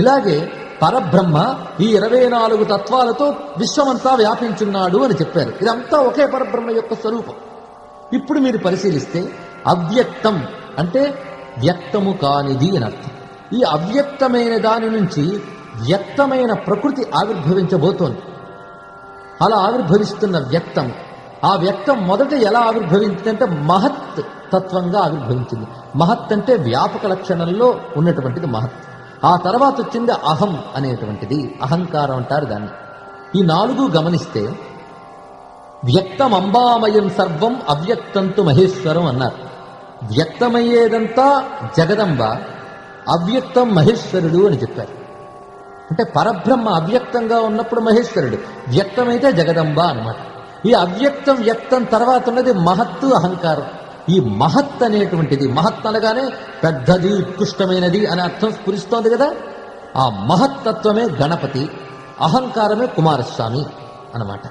ఇలాగే పరబ్రహ్మ ఈ 24 తత్వాలతో విశ్వమంతా వ్యాపించున్నాడు అని చెప్పారు. ఇదంతా ఒకే పరబ్రహ్మ యొక్క స్వరూపం. ఇప్పుడు మీరు పరిశీలిస్తే అవ్యక్తం అంటే వ్యక్తము కానిది అని అర్థం. ఈ అవ్యక్తమైన దాని నుంచి వ్యక్తమైన ప్రకృతి ఆవిర్భవించబోతోంది. అలా ఆవిర్భవిస్తున్న వ్యక్తం, ఆ వ్యక్తం మొదట ఎలా ఆవిర్భవించిందంటే మహత్ తత్వంగా ఆవిర్భవించింది. మహత్ అంటే వ్యాపక లక్షణంలో ఉన్నటువంటిది మహత్. ఆ తర్వాత వచ్చింది అహం అనేటువంటిది, అహంకారం అంటారు దాన్ని. ఈ 4 గమనిస్తే వ్యక్తం అంబామయం సర్వం అవ్యక్తంతు మహేశ్వరం అన్నారు. వ్యక్తమయ్యేదంతా జగదంబ, అవ్యక్తం మహేశ్వరుడు అని చెప్పారు. అంటే పరబ్రహ్మ అవ్యక్తంగా ఉన్నప్పుడు మహేశ్వరుడు, వ్యక్తమైతే జగదంబ అన్నమాట. ఈ అవ్యక్తం వ్యక్తం తర్వాత ఉన్నది మహత్తు, అహంకారం. ఈ మహత్ అనేటువంటిది, మహత్ అనగానే పెద్దది, ఉత్కృష్టమైనది అనే అర్థం స్ఫురిస్తోంది కదా. ఆ మహత్తత్వమే గణపతి, అహంకారమే కుమారస్వామి అన్నమాట.